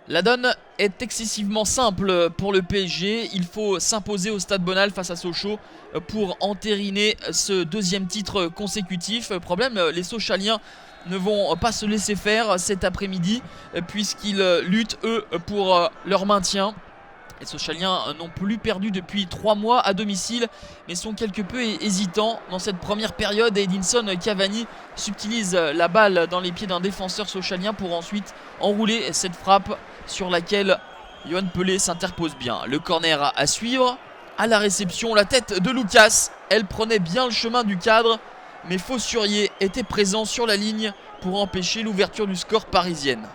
La donne est excessivement simple pour le PSG. Il faut s'imposer au Stade Bonal face à Sochaux pour entériner ce deuxième titre consécutif. Problème, les Sochaliens ne vont pas se laisser faire cet après-midi puisqu'ils luttent eux pour leur maintien. Les Sochaliens n'ont plus perdu depuis 3 mois à domicile, mais sont quelque peu hésitants dans cette première période. Edinson Cavani subtilise la balle dans les pieds d'un défenseur sochalien pour ensuite enrouler cette frappe sur laquelle Yohan Pelé s'interpose bien. Le corner à suivre. À la réception, la tête de Lucas. Elle prenait bien le chemin du cadre, mais Faussurier était présent sur la ligne pour empêcher l'ouverture du score parisienne.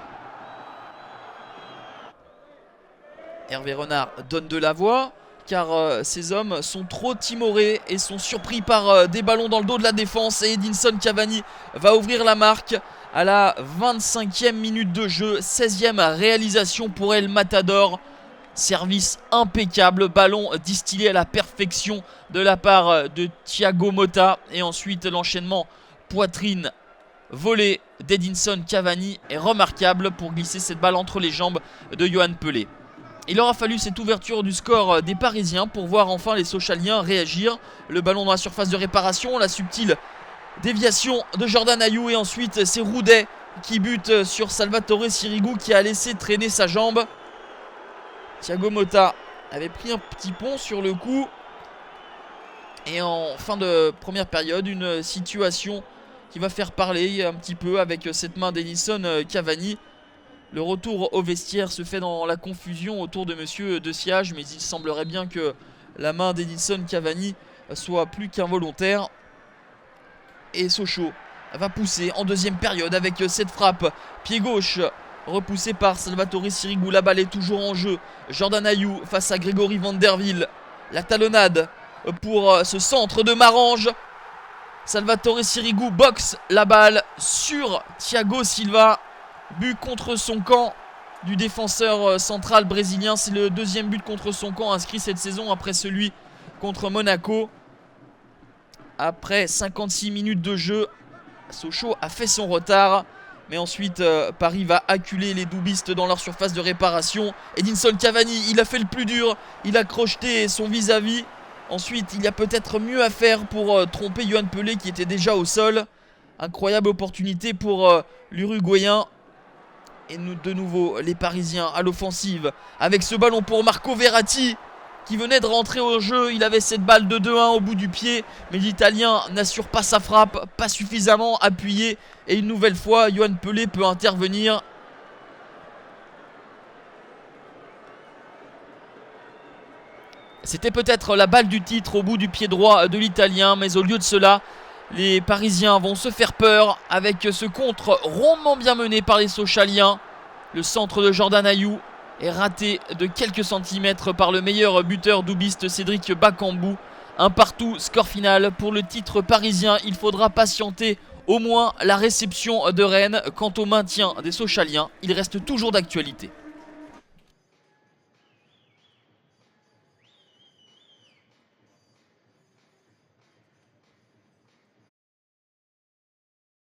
Hervé Renard donne de la voix car ces hommes sont trop timorés et sont surpris par des ballons dans le dos de la défense. Et Edinson Cavani va ouvrir la marque à la 25e minute de jeu. 16e réalisation pour El Matador. Service impeccable, ballon distillé à la perfection de la part de Thiago Motta. Et ensuite l'enchaînement poitrine volée d'Edinson Cavani est remarquable pour glisser cette balle entre les jambes de Yohan Pelé. Il aura fallu cette ouverture du score des Parisiens pour voir enfin les Sochaliens réagir. Le ballon dans la surface de réparation, la subtile déviation de Jordan Ayew et ensuite c'est Roudet qui bute sur Salvatore Sirigu qui a laissé traîner sa jambe. Thiago Motta avait pris un petit pont sur le coup. Et en fin de première période, une situation qui va faire parler un petit peu avec cette main d'Edinson Cavani. Le retour au vestiaire se fait dans la confusion autour de Monsieur De Siage, mais il semblerait bien que la main d'Edinson Cavani soit plus qu'involontaire. Et Sochaux va pousser en deuxième période avec cette frappe pied gauche repoussée par Salvatore Sirigu. La balle est toujours en jeu. Jordan Ayew face à Grégory Vanderville. La talonnade pour ce centre de Marange. Salvatore Sirigu boxe la balle sur Thiago Silva. But contre son camp du défenseur central brésilien. C'est le deuxième but contre son camp inscrit cette saison après celui contre Monaco. Après 56 minutes de jeu, Sochaux a fait son retard. Mais ensuite, Paris va acculer les doubistes dans leur surface de réparation. Edinson Cavani, il a fait le plus dur. Il a crocheté son vis-à-vis. Ensuite, il y a peut-être mieux à faire pour tromper Yohan Pelé qui était déjà au sol. Incroyable opportunité pour l'Uruguayen. Et de nouveau, les Parisiens à l'offensive. Avec ce ballon pour Marco Verratti qui venait de rentrer au jeu. Il avait cette balle de 2-1 au bout du pied. Mais l'Italien n'assure pas sa frappe. Pas suffisamment appuyé. Et une nouvelle fois, Yohan Pelé peut intervenir. C'était peut-être la balle du titre au bout du pied droit de l'Italien. Mais au lieu de cela, les Parisiens vont se faire peur avec ce contre rondement bien mené par les Sochaliens. Le centre de Jordan Ayew est raté de quelques centimètres par le meilleur buteur doubiste Cédric Bakambu. Un partout, score final pour le titre parisien. Il faudra patienter au moins la réception de Rennes. Quant au maintien des Sochaliens, il reste toujours d'actualité.